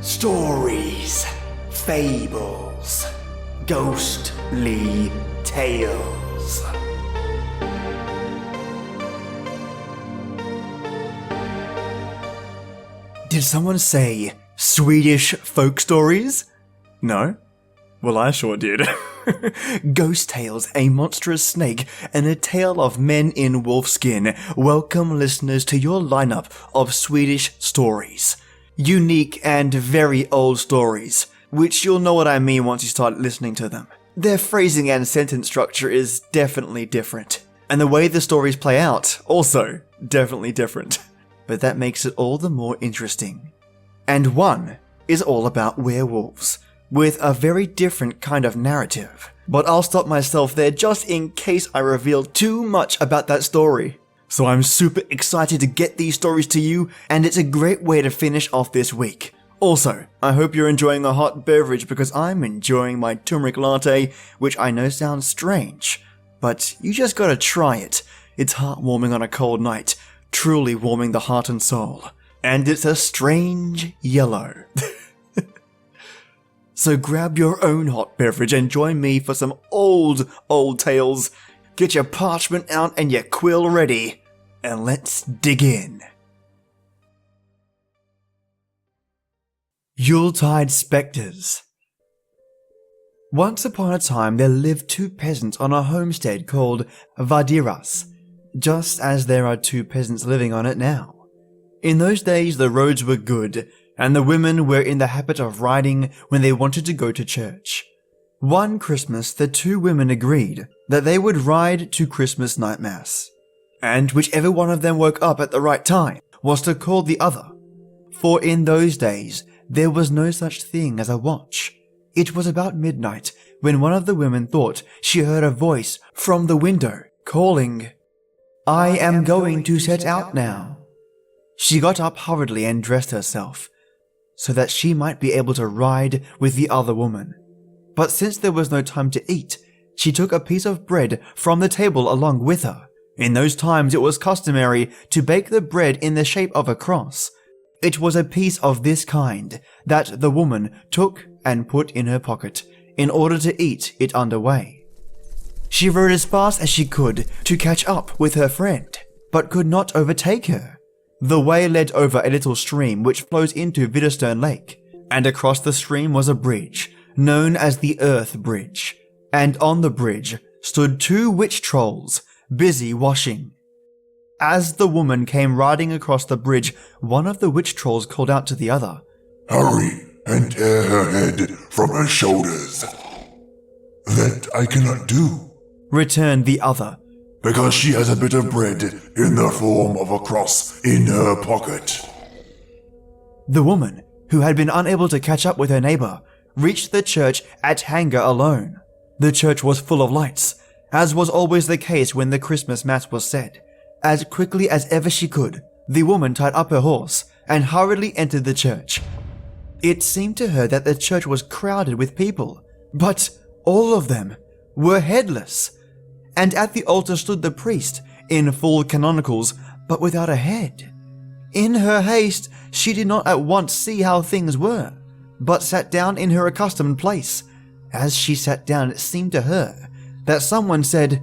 Stories, Fables, Ghostly Tales. Did someone say Swedish folk stories? No? Well, I sure did. Ghost Tales, a monstrous snake, and a tale of men in wolfskin welcome listeners to your lineup of Swedish stories. Unique and very old stories, which you'll know what I mean once you start listening to them. Their phrasing and sentence structure is definitely different, and the way the stories play out, also definitely different. But that makes it all the more interesting. And one is all about werewolves, with a very different kind of narrative. But I'll stop myself there just in case I reveal too much about that story. So I'm super excited to get these stories to you, and it's a great way to finish off this week. Also, I hope you're enjoying a hot beverage because I'm enjoying my turmeric latte, which I know sounds strange, but you just gotta try it. It's heartwarming on a cold night, truly warming the heart and soul. And it's a strange yellow. So grab your own hot beverage and join me for some old tales. Get your parchment out and your quill ready, and let's dig in. Yuletide Spectres. Once upon a time there lived two peasants on a homestead called Vadiras, just as there are two peasants living on it now. In those days the roads were good, and the women were in the habit of riding when they wanted to go to church. One Christmas, the two women agreed that they would ride to Christmas night mass, and whichever one of them woke up at the right time was to call the other. For in those days, there was no such thing as a watch. It was about midnight when one of the women thought she heard a voice from the window calling, "I am going to set out now." She got up hurriedly and dressed herself, so that she might be able to ride with the other woman. But since there was no time to eat, she took a piece of bread from the table along with her. In those times it was customary to bake the bread in the shape of a cross. It was a piece of this kind that the woman took and put in her pocket in order to eat it underway. She rode as fast as she could to catch up with her friend, but could not overtake her. The way led over a little stream which flows into Vidderstern Lake, and across the stream was a bridge, known as the Earth Bridge, and on the bridge stood two witch trolls, busy washing. As the woman came riding across the bridge, one of the witch trolls called out to the other, "Hurry and tear her head from her shoulders." "That I cannot do," returned the other, "because she has a bit of bread in the form of a cross in her pocket." The woman, who had been unable to catch up with her neighbor, reached the church at Hanger alone. The church was full of lights, as was always the case when the Christmas Mass was said. As quickly as ever she could, the woman tied up her horse and hurriedly entered the church. It seemed to her that the church was crowded with people, but all of them were headless. And at the altar stood the priest, in full canonicals, but without a head. In her haste, she did not at once see how things were, but sat down in her accustomed place. As she sat down, it seemed to her that someone said,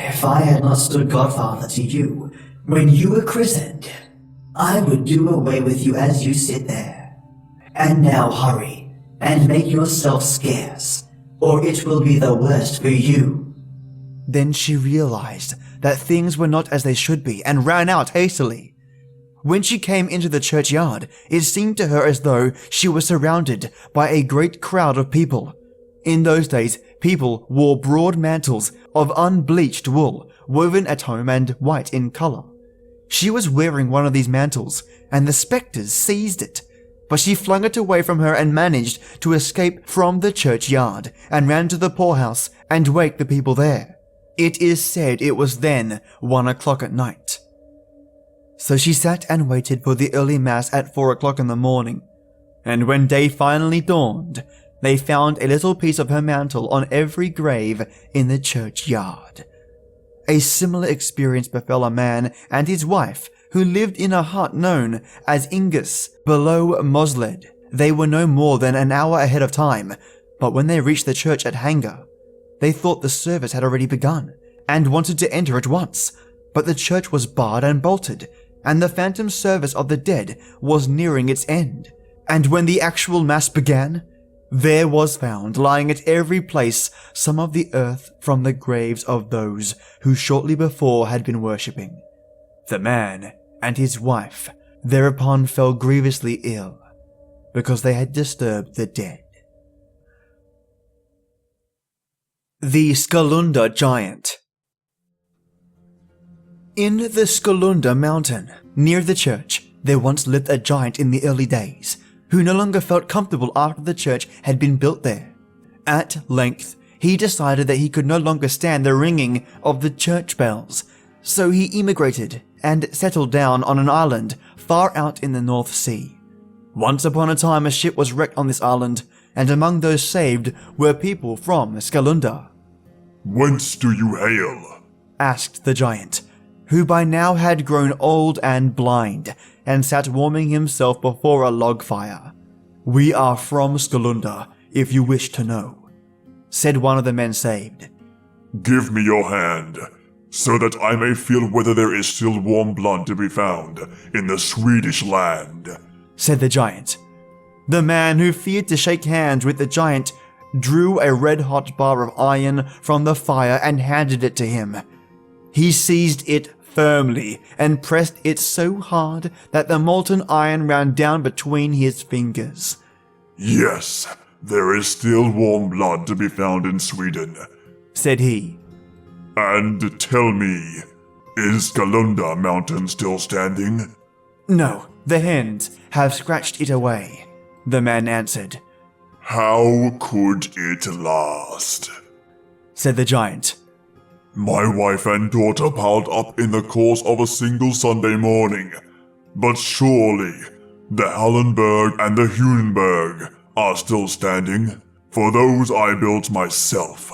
"If I had not stood godfather to you when you were christened, I would do away with you as you sit there. And now hurry, and make yourself scarce, or it will be the worst for you." Then she realized that things were not as they should be and ran out hastily. When she came into the churchyard, it seemed to her as though she was surrounded by a great crowd of people. In those days, people wore broad mantles of unbleached wool, woven at home and white in color. She was wearing one of these mantles, and the spectres seized it, but she flung it away from her and managed to escape from the churchyard and ran to the poorhouse and wake the people there. It is said it was then 1 o'clock at night. So she sat and waited for the early mass at 4 o'clock in the morning, and when day finally dawned, they found a little piece of her mantle on every grave in the churchyard. A similar experience befell a man and his wife who lived in a hut known as Ingus below Mosled, They were no more than an hour ahead of time, but when they reached the church at Hanger, they thought the service had already begun and wanted to enter at once, but the church was barred and bolted, and the phantom service of the dead was nearing its end. And when the actual mass began, there was found lying at every place some of the earth from the graves of those who shortly before had been worshipping. The man and his wife thereupon fell grievously ill, because they had disturbed the dead. The Skalunda Giant. In the Skalunda mountain, near the church, there once lived a giant in the early days, who no longer felt comfortable after the church had been built there. At length, he decided that he could no longer stand the ringing of the church bells, so he emigrated and settled down on an island far out in the North Sea. Once upon a time, a ship was wrecked on this island, and among those saved were people from Skalunda. "Whence do you hail?" asked the giant, who by now had grown old and blind, and sat warming himself before a log fire. "We are from Skalunda, if you wish to know," said one of the men saved. "Give me your hand, so that I may feel whether there is still warm blood to be found in the Swedish land," said the giant. The man, who feared to shake hands with the giant, drew a red-hot bar of iron from the fire and handed it to him. He seized it firmly and pressed it so hard that the molten iron ran down between his fingers. "Yes, there is still warm blood to be found in Sweden," said he. "And tell me, is Skalunda Mountain still standing?" "No, the hens have scratched it away," the man answered. "How could it last?" said the giant. "My wife and daughter piled up in the course of a single Sunday morning, but surely the Hallenberg and the Hunenberg are still standing, for those I built myself."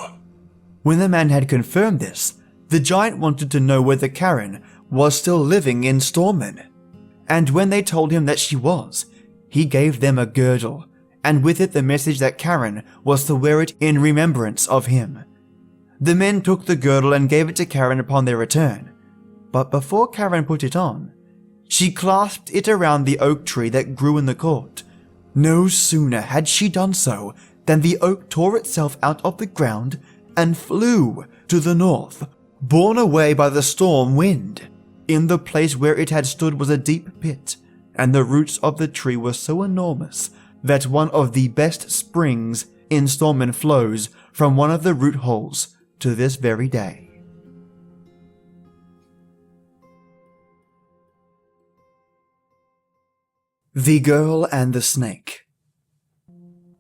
When the man had confirmed this, the giant wanted to know whether Karen was still living in Stormen, and when they told him that she was, he gave them a girdle, and with it the message that Karen was to wear it in remembrance of him. The men took the girdle and gave it to Karen upon their return, but before Karen put it on, she clasped it around the oak tree that grew in the court. No sooner had she done so than the oak tore itself out of the ground and flew to the north, borne away by the storm wind. In the place where it had stood was a deep pit, and the roots of the tree were so enormous that one of the best springs in Stormen flows from one of the root holes to this very day. The Girl and the Snake.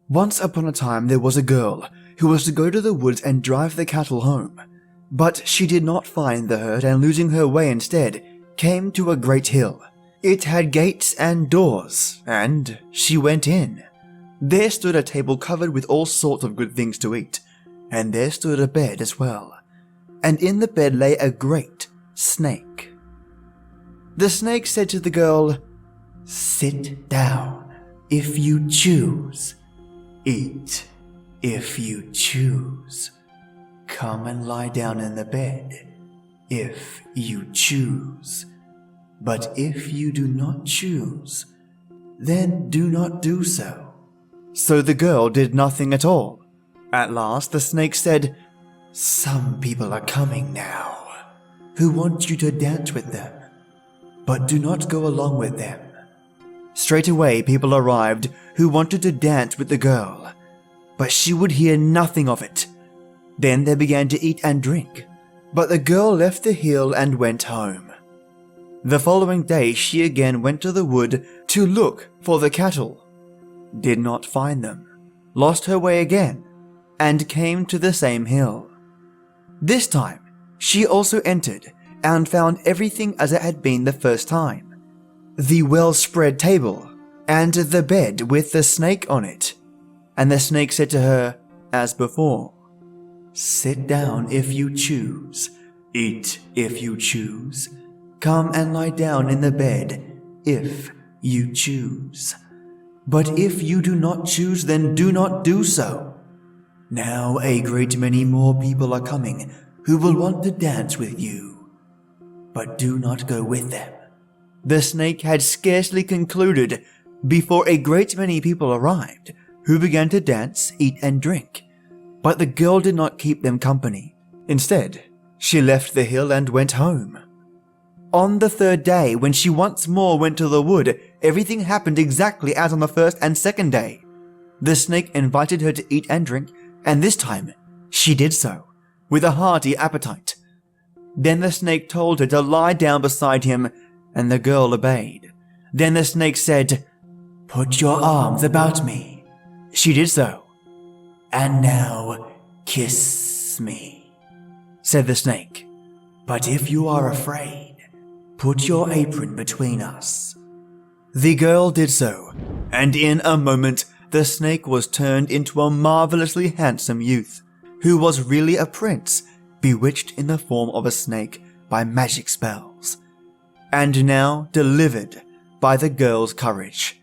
Once upon a time there was a girl who was to go to the woods and drive the cattle home, but she did not find the herd, and losing her way instead, came to a great hill. It had gates and doors, and she went in. There stood a table covered with all sorts of good things to eat, and there stood a bed as well, and in the bed lay a great snake. The snake said to the girl, "Sit down if you choose. Eat if you choose. Come and lie down in the bed if you choose. But if you do not choose, then do not do so." So the girl did nothing at all. At last the snake said, "Some people are coming now, who want you to dance with them, but do not go along with them." Straight away people arrived who wanted to dance with the girl, but she would hear nothing of it. Then they began to eat and drink, but the girl left the hill and went home. The following day she again went to the wood to look for the cattle, did not find them, lost her way again, and came to the same hill. This time, she also entered and found everything as it had been the first time. The well-spread table, and the bed with the snake on it. And the snake said to her, as before, "Sit down if you choose, eat if you choose, come and lie down in the bed if you choose. But if you do not choose, then do not do so. Now a great many more people are coming who will want to dance with you, but do not go with them." The snake had scarcely concluded before a great many people arrived who began to dance, eat, and drink. But the girl did not keep them company. Instead, she left the hill and went home. On the third day, when she once more went to the wood, everything happened exactly as on the first and second day. The snake invited her to eat and drink, and this time she did so, with a hearty appetite. Then the snake told her to lie down beside him, and the girl obeyed. Then the snake said, "Put your arms about me." She did so. "And now kiss me," said the snake. "But if you are afraid, put your apron between us." The girl did so, and in a moment the snake was turned into a marvelously handsome youth, who was really a prince, bewitched in the form of a snake by magic spells, and now delivered by the girl's courage.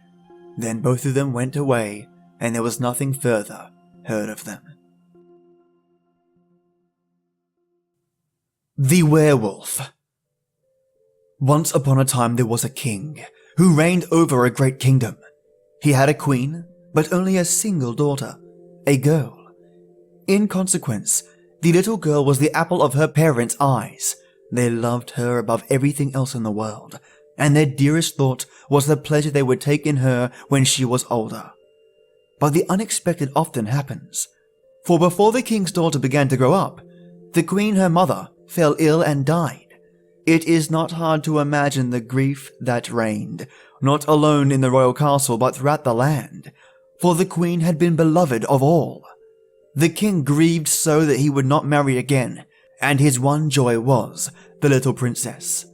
Then both of them went away, and there was nothing further heard of them. The Werewolf. Once upon a time there was a king who reigned over a great kingdom. He had a queen, but only a single daughter, a girl. In consequence, the little girl was the apple of her parents' eyes. They loved her above everything else in the world, and their dearest thought was the pleasure they would take in her when she was older. But the unexpected often happens, for before the king's daughter began to grow up, the queen, her mother, fell ill and died. It is not hard to imagine the grief that reigned, not alone in the royal castle but throughout the land, for the queen had been beloved of all. The king grieved so that he would not marry again, and his one joy was the little princess.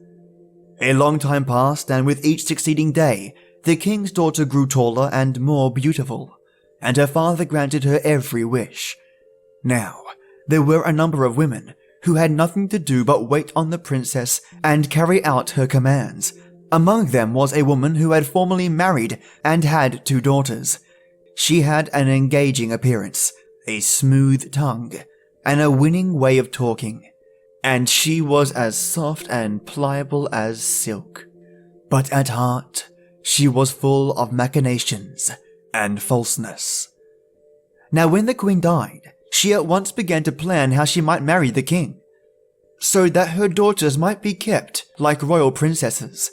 A long time passed, and with each succeeding day, the king's daughter grew taller and more beautiful, and her father granted her every wish. Now, there were a number of women who had nothing to do but wait on the princess and carry out her commands. Among them was a woman who had formerly married and had 2 daughters. She had an engaging appearance, a smooth tongue, and a winning way of talking, and she was as soft and pliable as silk. But at heart, she was full of machinations and falseness. Now when the queen died, she at once began to plan how she might marry the king, so that her daughters might be kept like royal princesses.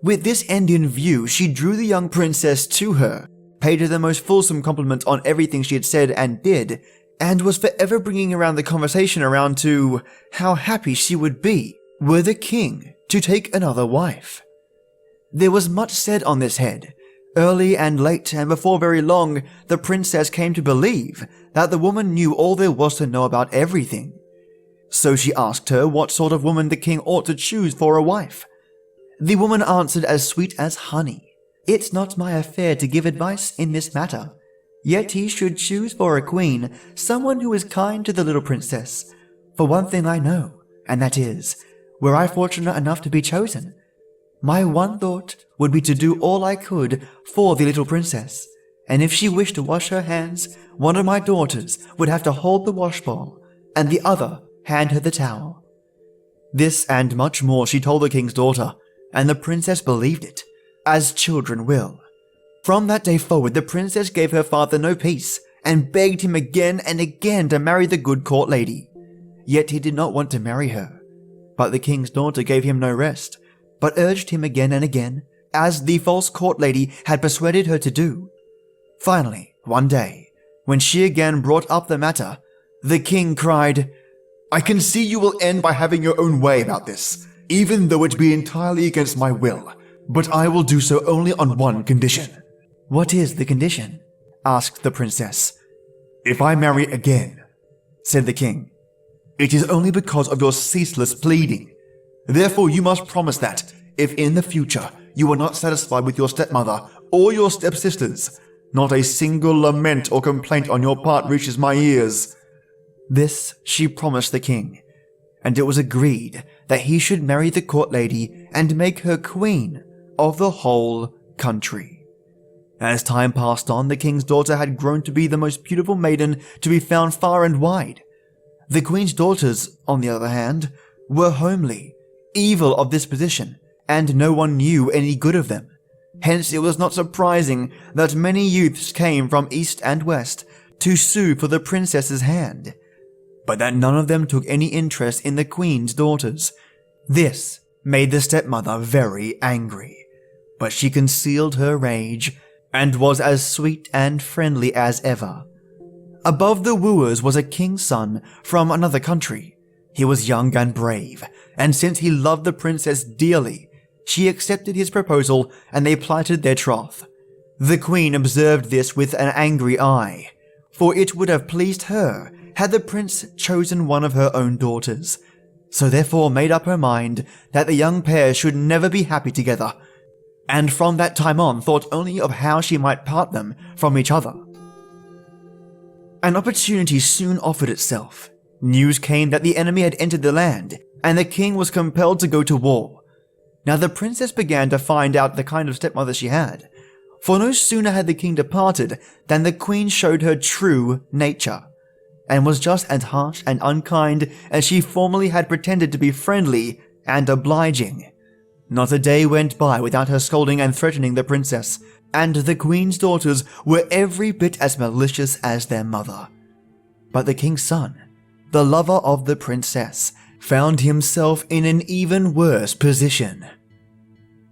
With this end in view, she drew the young princess to her, paid her the most fulsome compliment on everything she had said and did, and was forever bringing around the conversation around to how happy she would be were the king to take another wife. There was much said on this head. Early and late, and before very long, the princess came to believe that the woman knew all there was to know about everything. So she asked her what sort of woman the king ought to choose for a wife. The woman answered as sweet as honey, "It's not my affair to give advice in this matter. Yet he should choose for a queen someone who is kind to the little princess. For one thing I know, and that is, were I fortunate enough to be chosen, my one thought would be to do all I could for the little princess, and if she wished to wash her hands, one of my daughters would have to hold the washbowl, and the other hand her the towel." This and much more she told the king's daughter, and the princess believed it, as children will. From that day forward, the princess gave her father no peace, and begged him again and again to marry the good court lady. Yet he did not want to marry her. But the king's daughter gave him no rest, but urged him again and again, as the false court lady had persuaded her to do. Finally, one day, when she again brought up the matter, the king cried, "I can see you will end by having your own way about this, even though it be entirely against my will, but I will do so only on one condition." "What is the condition?" asked the princess. "If I marry again," said the king, "it is only because of your ceaseless pleading. Therefore you must promise that, if in the future you are not satisfied with your stepmother or your stepsisters, not a single lament or complaint on your part reaches my ears." This she promised the king, and it was agreed that he should marry the court lady and make her queen of the whole country. As time passed on, the king's daughter had grown to be the most beautiful maiden to be found far and wide. The queen's daughters, on the other hand, were homely, evil of disposition, and no one knew any good of them. Hence it was not surprising that many youths came from east and west to sue for the princess's hand, but that none of them took any interest in the queen's daughters. This made the stepmother very angry, but she concealed her rage and was as sweet and friendly as ever. Above the wooers was a king's son from another country. He was young and brave, and since he loved the princess dearly, she accepted his proposal and they plighted their troth. The queen observed this with an angry eye, for it would have pleased her had the prince chosen one of her own daughters, so therefore made up her mind that the young pair should never be happy together, and from that time on thought only of how she might part them from each other. An opportunity soon offered itself. News came that the enemy had entered the land, and the king was compelled to go to war. Now the princess began to find out the kind of stepmother she had, for no sooner had the king departed than the queen showed her true nature, and was just as harsh and unkind as she formerly had pretended to be friendly and obliging. Not a day went by without her scolding and threatening the princess, and the queen's daughters were every bit as malicious as their mother. But the king's son, the lover of the princess, found himself in an even worse position.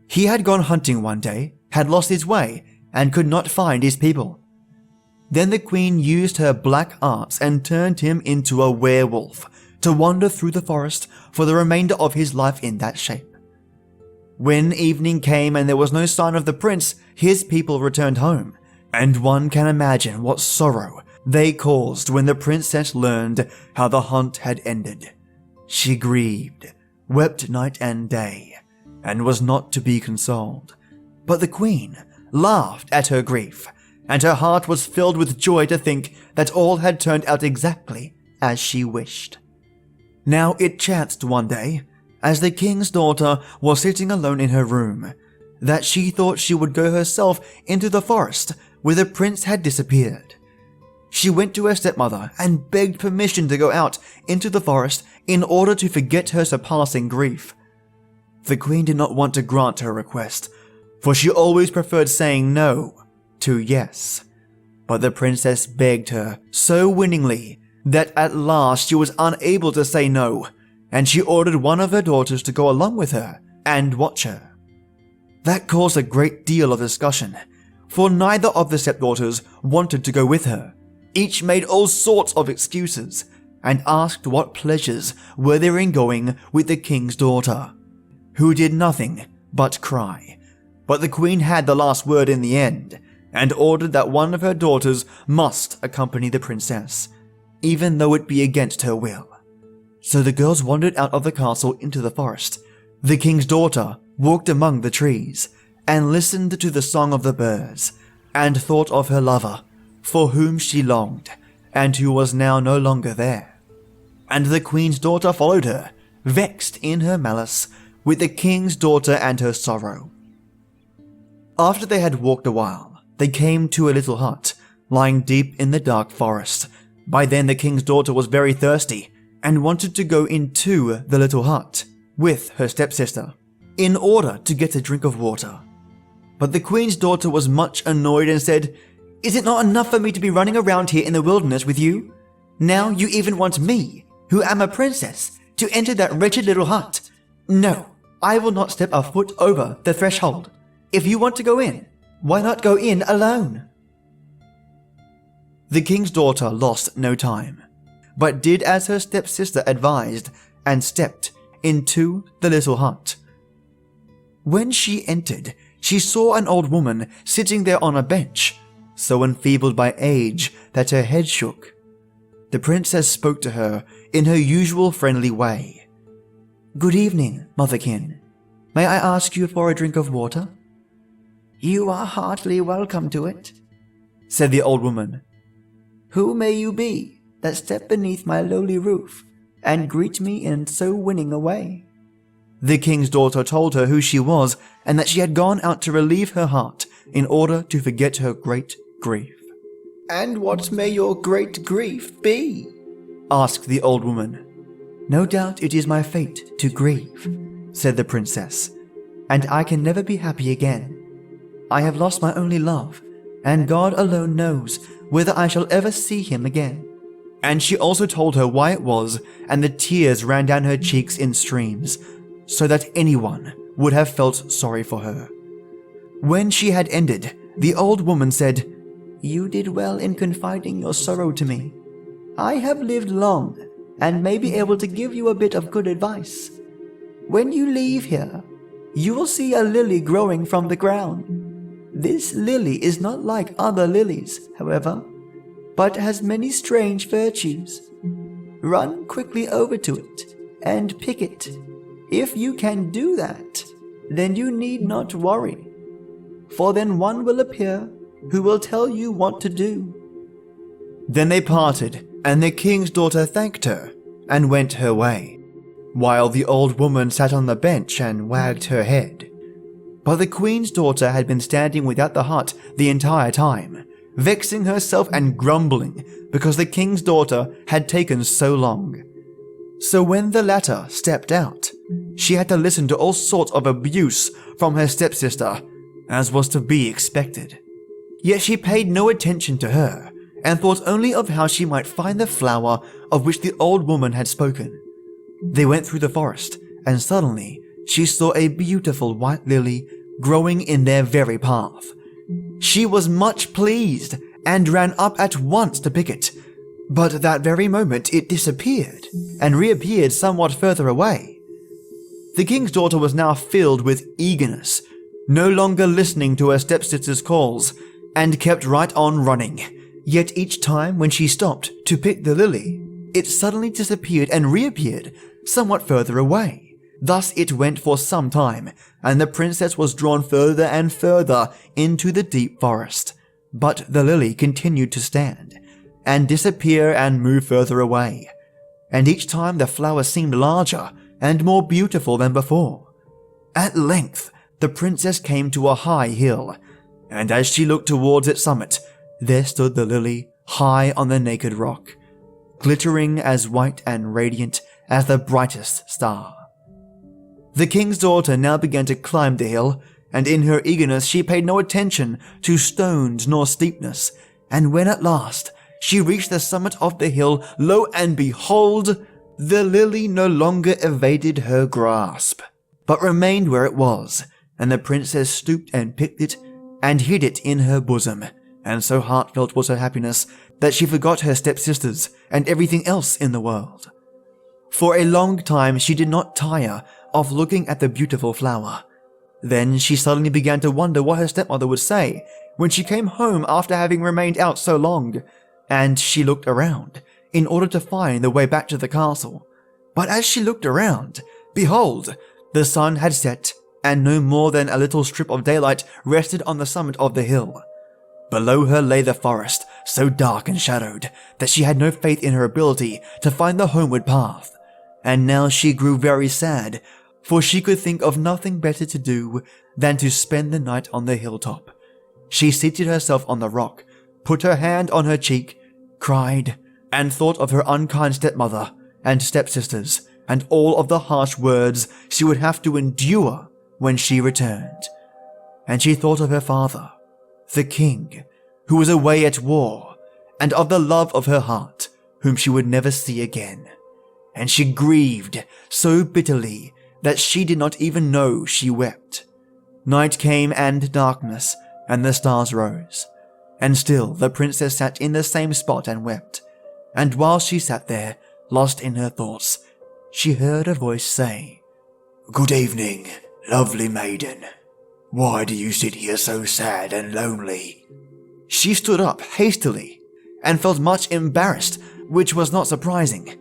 He had gone hunting one day, had lost his way, and could not find his people. Then the queen used her black arts and turned him into a werewolf to wander through the forest for the remainder of his life in that shape. When evening came and there was no sign of the prince, his people returned home, and one can imagine what sorrow they caused when the princess learned how the hunt had ended. She grieved, wept night and day, and was not to be consoled. But the queen laughed at her grief, and her heart was filled with joy to think that all had turned out exactly as she wished. Now it chanced one day, as the king's daughter was sitting alone in her room, that she thought she would go herself into the forest where the prince had disappeared. She went to her stepmother and begged permission to go out into the forest in order to forget her surpassing grief. The queen did not want to grant her request, for she always preferred saying no to yes. But the princess begged her so winningly that at last she was unable to say no, and she ordered one of her daughters to go along with her and watch her. That caused a great deal of discussion, for neither of the stepdaughters wanted to go with her. Each made all sorts of excuses and asked what pleasures were there in going with the king's daughter, who did nothing but cry. But the queen had the last word in the end, and ordered that one of her daughters must accompany the princess, even though it be against her will. So the girls wandered out of the castle into the forest. The king's daughter walked among the trees, and listened to the song of the birds, and thought of her lover, for whom she longed, and who was now no longer there. And the queen's daughter followed her, vexed in her malice, with the king's daughter and her sorrow. After they had walked a while, they came to a little hut, lying deep in the dark forest. By then the king's daughter was very thirsty, and wanted to go into the little hut with her stepsister, in order to get a drink of water. But the queen's daughter was much annoyed and said, "Is it not enough for me to be running around here in the wilderness with you? Now you even want me, who am a princess, to enter that wretched little hut? No, I will not step a foot over the threshold. If you want to go in, why not go in alone?" The king's daughter lost no time, but did as her stepsister advised and stepped into the little hut. When she entered, she saw an old woman sitting there on a bench, so enfeebled by age that her head shook. The princess spoke to her in her usual friendly way. "Good evening, motherkin. May I ask you for a drink of water?" "You are heartily welcome to it," said the old woman. "Who may you be that step beneath my lowly roof and greet me in so winning a way?" The king's daughter told her who she was and that she had gone out to relieve her heart in order to forget her great grief. "And what may your great grief be?" asked the old woman. "No doubt it is my fate to grieve," said the princess, "and I can never be happy again. I have lost my only love, and God alone knows whether I shall ever see him again." And she also told her why it was, and the tears ran down her cheeks in streams, so that anyone would have felt sorry for her. When she had ended, the old woman said, "You did well in confiding your sorrow to me. I have lived long, and may be able to give you a bit of good advice. When you leave here, you will see a lily growing from the ground. This lily is not like other lilies, however, but has many strange virtues. Run quickly over to it and pick it. If you can do that, then you need not worry, for then one will appear who will tell you what to do." Then they parted, and the king's daughter thanked her and went her way, while the old woman sat on the bench and wagged her head. But the queen's daughter had been standing without the hut the entire time, vexing herself and grumbling because the king's daughter had taken so long. So when the latter stepped out, she had to listen to all sorts of abuse from her stepsister, as was to be expected. Yet she paid no attention to her, and thought only of how she might find the flower of which the old woman had spoken. They went through the forest, and suddenly she saw a beautiful white lily growing in their very path. She was much pleased, and ran up at once to pick it, but that very moment it disappeared, and reappeared somewhat further away. The king's daughter was now filled with eagerness, no longer listening to her stepsister's calls, and kept right on running. Yet each time when she stopped to pick the lily, it suddenly disappeared and reappeared somewhat further away. Thus it went for some time, and the princess was drawn further and further into the deep forest. But the lily continued to stand, and disappear and move further away, and each time the flower seemed larger and more beautiful than before. At length, the princess came to a high hill, and as she looked towards its summit, there stood the lily high on the naked rock, glittering as white and radiant as the brightest star. The king's daughter now began to climb the hill, and in her eagerness she paid no attention to stones nor steepness, and when at last she reached the summit of the hill, lo and behold, the lily no longer evaded her grasp, but remained where it was, and the princess stooped and picked it and hid it in her bosom, and so heartfelt was her happiness that she forgot her stepsisters and everything else in the world. For a long time she did not tire of looking at the beautiful flower. Then she suddenly began to wonder what her stepmother would say when she came home after having remained out so long, and she looked around in order to find the way back to the castle. But as she looked around, behold, the sun had set, and no more than a little strip of daylight rested on the summit of the hill. Below her lay the forest, so dark and shadowed that she had no faith in her ability to find the homeward path. And now she grew very sad, for she could think of nothing better to do than to spend the night on the hilltop. She seated herself on the rock, put her hand on her cheek, cried, and thought of her unkind stepmother and stepsisters, and all of the harsh words she would have to endure when she returned. And she thought of her father, the king, who was away at war, and of the love of her heart, whom she would never see again. And she grieved so bitterly that she did not even know she wept. Night came and darkness, and the stars rose. And still the princess sat in the same spot and wept. And while she sat there, lost in her thoughts, she heard a voice say, "Good evening, lovely maiden. Why do you sit here so sad and lonely?" She stood up hastily and felt much embarrassed, which was not surprising.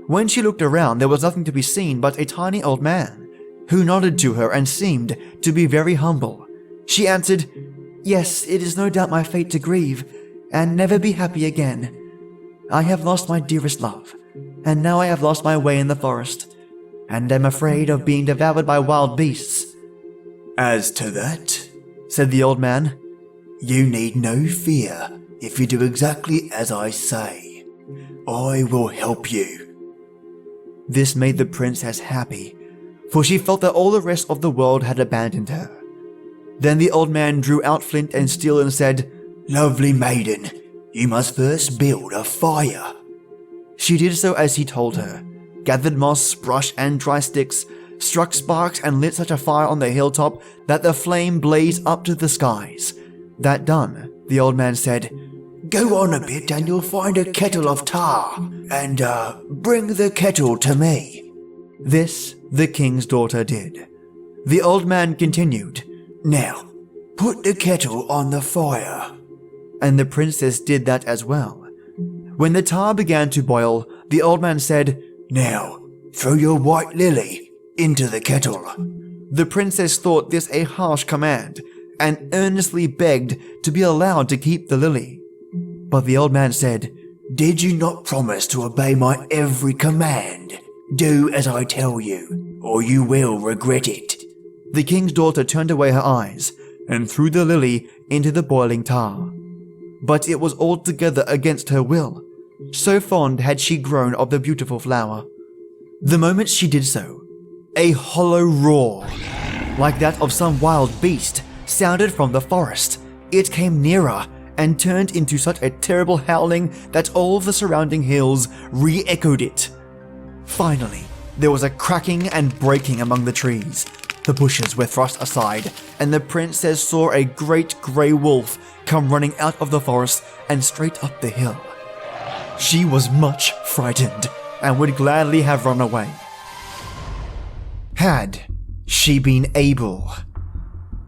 When she looked around, there was nothing to be seen but a tiny old man, who nodded to her and seemed to be very humble. She answered, "Yes, it is no doubt my fate to grieve, and never be happy again. I have lost my dearest love, and now I have lost my way in the forest, and am afraid of being devoured by wild beasts." "As to that," said the old man, You need no fear if you do exactly as I say. I will help you. This made the princess happy, for she felt that all the rest of the world had abandoned her. Then the old man drew out flint and steel and said, Lovely maiden, you must first build a fire. She did so as he told her, gathered moss, brush, and dry sticks, struck sparks and lit such a fire on the hilltop that the flame blazed up to the skies. That done, the old man said, Go on a bit and you'll find a kettle of tar, and bring the kettle to me. This the king's daughter did. The old man continued, Now, put the kettle on the fire. And the princess did that as well. When the tar began to boil, the old man said, Now, throw your white lily into the kettle. The princess thought this a harsh command, and earnestly begged to be allowed to keep the lily. But the old man said, Did you not promise to obey my every command? Do as I tell you, or you will regret it. The king's daughter turned away her eyes and threw the lily into the boiling tar. But it was altogether against her will, so fond had she grown of the beautiful flower. The moment she did so, a hollow roar, like that of some wild beast, sounded from the forest. It came nearer and turned into such a terrible howling that all the surrounding hills re-echoed it. Finally, there was a cracking and breaking among the trees. The bushes were thrust aside, and the princess saw a great grey wolf come running out of the forest and straight up the hill. She was much frightened and would gladly have run away, had she been able.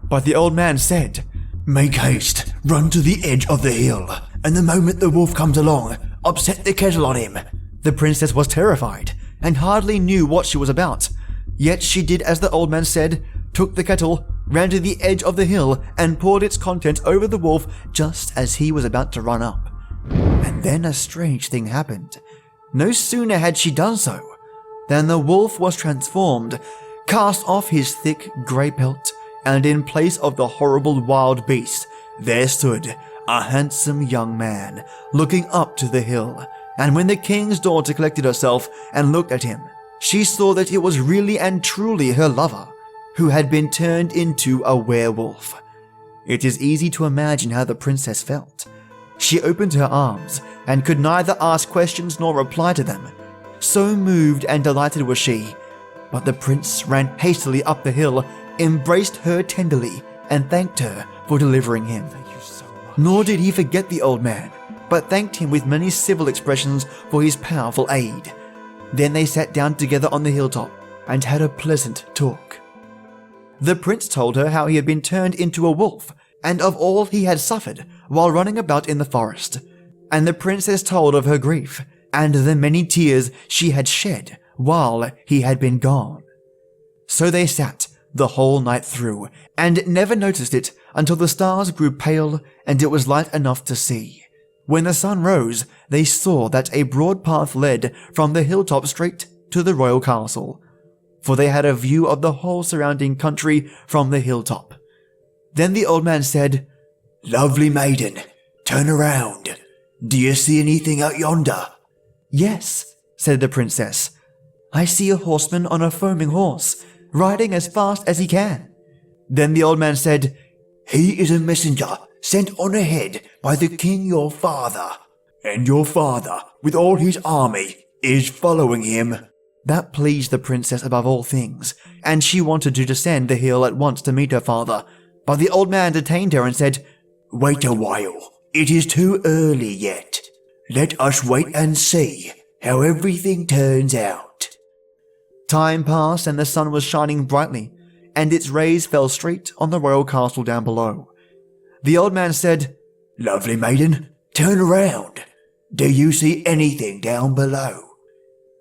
But the old man said, Make haste, run to the edge of the hill, and the moment the wolf comes along, upset the kettle on him. The princess was terrified and hardly knew what she was about. Yet she did as the old man said, took the kettle, ran to the edge of the hill, and poured its contents over the wolf just as he was about to run up. And then a strange thing happened. No sooner had she done so than the wolf was transformed, cast off his thick grey pelt, and in place of the horrible wild beast, there stood a handsome young man looking up to the hill. And when the king's daughter collected herself and looked at him, she saw that it was really and truly her lover, who had been turned into a werewolf. It is easy to imagine how the princess felt. She opened her arms and could neither ask questions nor reply to them. So moved and delighted was she. But the prince ran hastily up the hill, embraced her tenderly, and thanked her for delivering him. Nor did he forget the old man, but thanked him with many civil expressions for his powerful aid. Then they sat down together on the hilltop and had a pleasant talk. The prince told her how he had been turned into a wolf, and of all he had suffered while running about in the forest. And the princess told of her grief, and the many tears she had shed while he had been gone. So they sat the whole night through, and never noticed it until the stars grew pale and it was light enough to see. When the sun rose, they saw that a broad path led from the hilltop straight to the royal castle, for they had a view of the whole surrounding country from the hilltop. Then the old man said, Lovely maiden, turn around. Do you see anything out yonder? Yes, said the princess. I see a horseman on a foaming horse, riding as fast as he can. Then the old man said, He is a messenger sent on ahead by the king your father, and your father, with all his army, is following him. That pleased the princess above all things, and she wanted to descend the hill at once to meet her father. But the old man detained her and said, Wait a while. It is too early yet. Let us wait and see how everything turns out. Time passed and the sun was shining brightly, and its rays fell straight on the royal castle down below. The old man said, Lovely maiden, turn around. Do you see anything down below?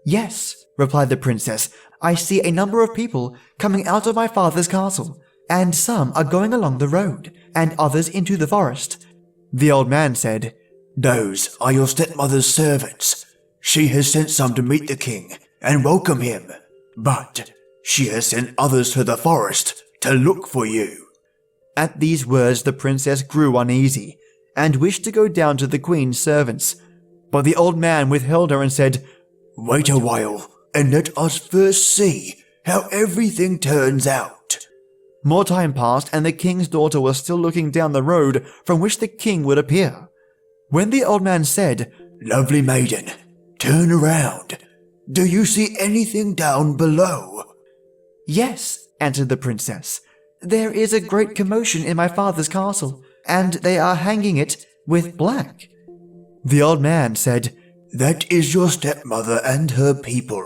Yes, replied the princess. I see a number of people coming out of my father's castle, and some are going along the road, and others into the forest. The old man said, Those are your stepmother's servants. She has sent some to meet the king and welcome him, but she has sent others to the forest to look for you. At these words the princess grew uneasy, and wished to go down to the queen's servants. But the old man withheld her and said, "Wait a while, and let us first see how everything turns out." More time passed, and the king's daughter was still looking down the road from which the king would appear. When the old man said, "Lovely maiden, turn around. Do you see anything down below?" "Yes," answered the princess. "There is a great commotion in my father's castle, and they are hanging it with black." The old man said, "That is your stepmother and her people.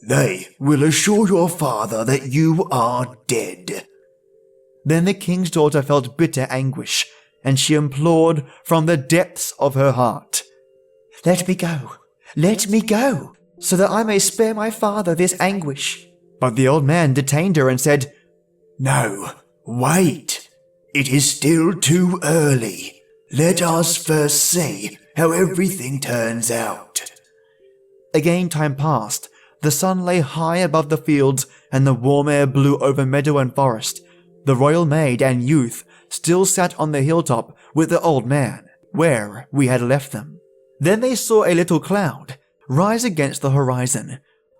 They will assure your father that you are dead." Then the king's daughter felt bitter anguish, and she implored from the depths of her heart, let me go, so that I may spare my father this anguish." But the old man detained her and said, "No, wait. It is still too early. Let us first see how everything turns out." Again time passed. The sun lay high above the fields, and the warm air blew over meadow and forest. The royal maid and youth still sat on the hilltop with the old man, where we had left them. Then they saw a little cloud rise against the horizon,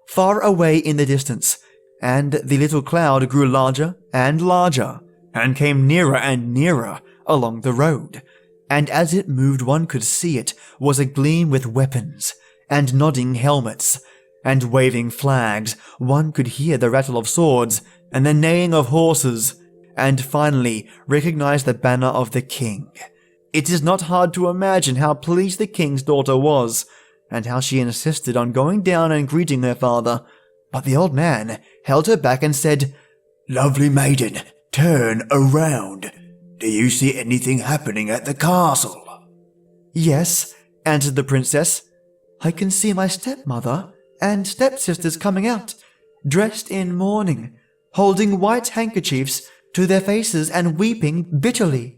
far away in the distance, and the little cloud grew larger and larger, and came nearer and nearer along the road. And as it moved, one could see it was agleam with weapons, and nodding helmets, and waving flags. One could hear the rattle of swords, and the neighing of horses, and finally recognize the banner of the king. It is not hard to imagine how pleased the king's daughter was, and how she insisted on going down and greeting her father. But the old man held her back and said, "Lovely maiden, turn around. Do you see anything happening at the castle?" "Yes," answered the princess. "I can see my stepmother and stepsisters coming out, dressed in mourning, holding white handkerchiefs to their faces and weeping bitterly."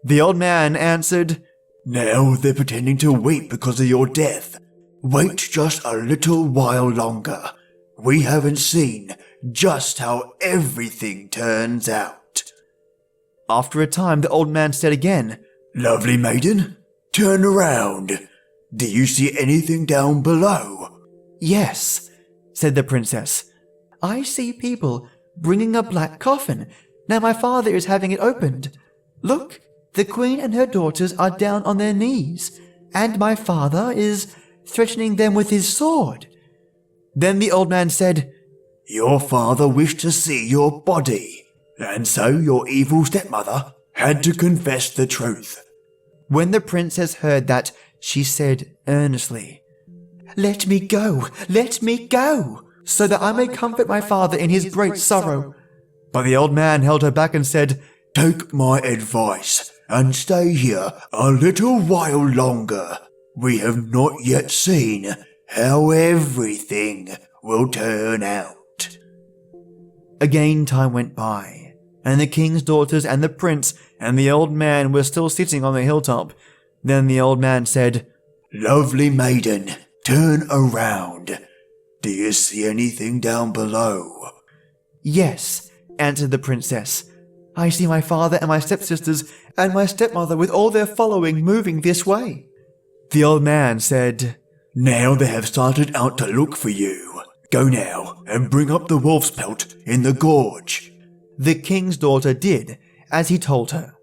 The old man answered, "Now they're pretending to weep because of your death. Wait just a little while longer. We haven't seen just how everything turns out." After a time, the old man said again, "Lovely maiden, turn around. Do you see anything down below?" "Yes," said the princess. "I see people bringing a black coffin. Now my father is having it opened. Look, the queen and her daughters are down on their knees, and my father is threatening them with his sword." Then the old man said, "Your father wished to see your body, and so your evil stepmother had to confess the truth." When the princess heard that, she said earnestly, let me go, so that I may comfort my father in his great sorrow." But the old man held her back and said, "Take my advice and stay here a little while longer. We have not yet seen how everything will turn out." Again time went by, and the king's daughters and the prince and the old man were still sitting on the hilltop. Then the old man said, "Lovely maiden, turn around. Do you see anything down below?" "Yes," answered the princess. "I see my father and my stepsisters and my stepmother with all their following moving this way." The old man said, "Now they have started out to look for you. Go now and bring up the wolf's pelt in the gorge." The king's daughter did as he told her.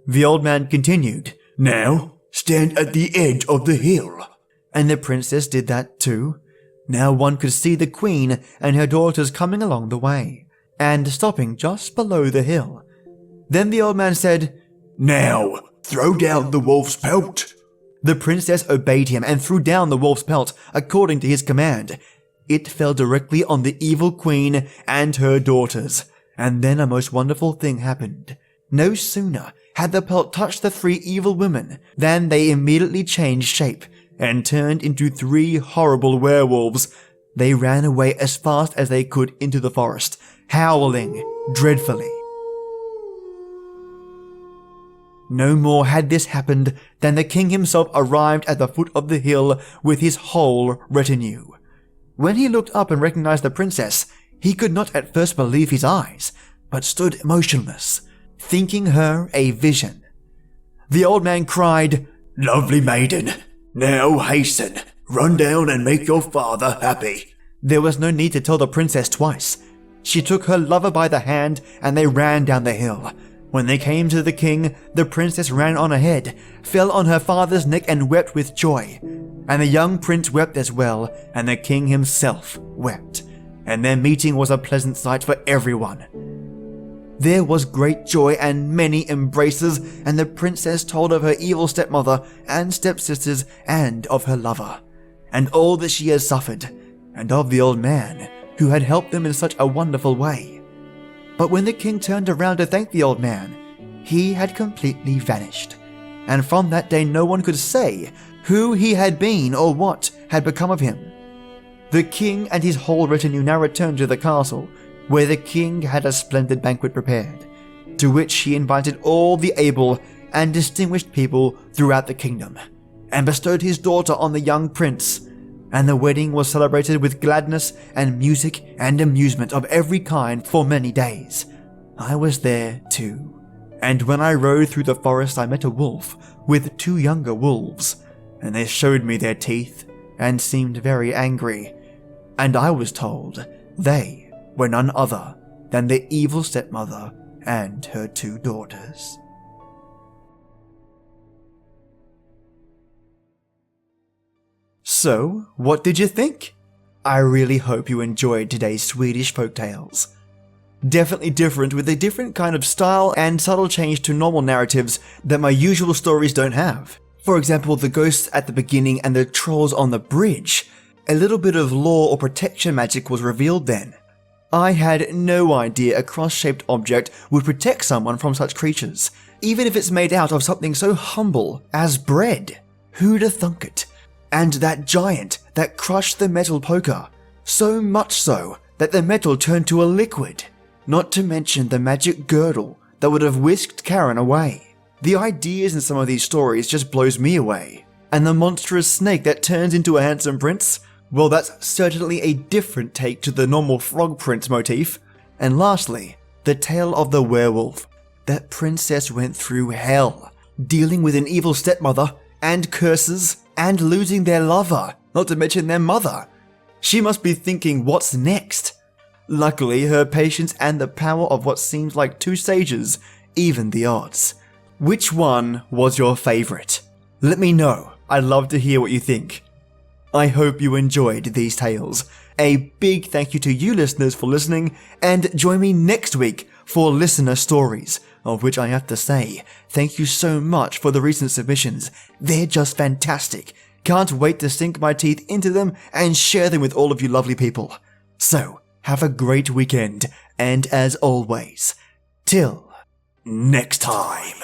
The old man continued, "Now stand at the edge of the hill." And the princess did that too. Now one could see the queen and her daughters coming along the way, and stopping just below the hill. Then the old man said, "Now throw down the wolf's pelt." The princess obeyed him and threw down the wolf's pelt according to his command. It fell directly on the evil queen and her daughters, and then a most wonderful thing happened. No sooner had the pelt touched the three evil women than they immediately changed shape and turned into three horrible werewolves. They ran away as fast as they could into the forest, howling dreadfully. No more had this happened than the king himself arrived at the foot of the hill with his whole retinue. When he looked up and recognized the princess, he could not at first believe his eyes, but stood motionless, thinking her a vision. The old man cried, Lovely maiden, now hasten, run down and make your father happy. There was no need to tell the princess twice. She took her lover by the hand and they ran down the hill. When they came to the king, the princess ran on ahead, fell on her father's neck and wept with joy. And the young prince wept as well, and the king himself wept. And their meeting was a pleasant sight for everyone. There was great joy and many embraces, and the princess told of her evil stepmother and stepsisters and of her lover, and all that she had suffered, and of the old man who had helped them in such a wonderful way. But when the king turned around to thank the old man, he had completely vanished, and from that day no one could say who he had been or what had become of him. The king and his whole retinue now returned to the castle, where the king had a splendid banquet prepared, to which he invited all the able and distinguished people throughout the kingdom, and bestowed his daughter on the young prince, and the wedding was celebrated with gladness and music and amusement of every kind for many days. I was there too, and when I rode through the forest I met a wolf with 2 younger wolves, and they showed me their teeth and seemed very angry, and I was told they were none other than the evil stepmother and her 2 daughters. So, what did you think? I really hope you enjoyed today's Swedish folktales. Definitely different, with a different kind of style and subtle change to normal narratives that my usual stories don't have. For example, the ghosts at the beginning and the trolls on the bridge. A little bit of law or protection magic was revealed then. I had no idea a cross-shaped object would protect someone from such creatures, even if it's made out of something so humble as bread. Who'da thunk it? And that giant that crushed the metal poker, so much so that the metal turned to a liquid. Not to mention the magic girdle that would have whisked Karen away. The ideas in some of these stories just blows me away. And the monstrous snake that turns into a handsome prince? Well, that's certainly a different take to the normal frog prince motif. And lastly, the tale of the werewolf. That princess went through hell, dealing with an evil stepmother, and curses, and losing their lover, not to mention their mother. She must be thinking, what's next? Luckily, her patience and the power of what seems like 2 sages evened the odds. Which one was your favourite? Let me know. I'd love to hear what you think. I hope you enjoyed these tales. A big thank you to you listeners for listening, and join me next week for listener stories, of which I have to say, thank you so much for the recent submissions. They're just fantastic. Can't wait to sink my teeth into them and share them with all of you lovely people. So, have a great weekend, and as always, till next time.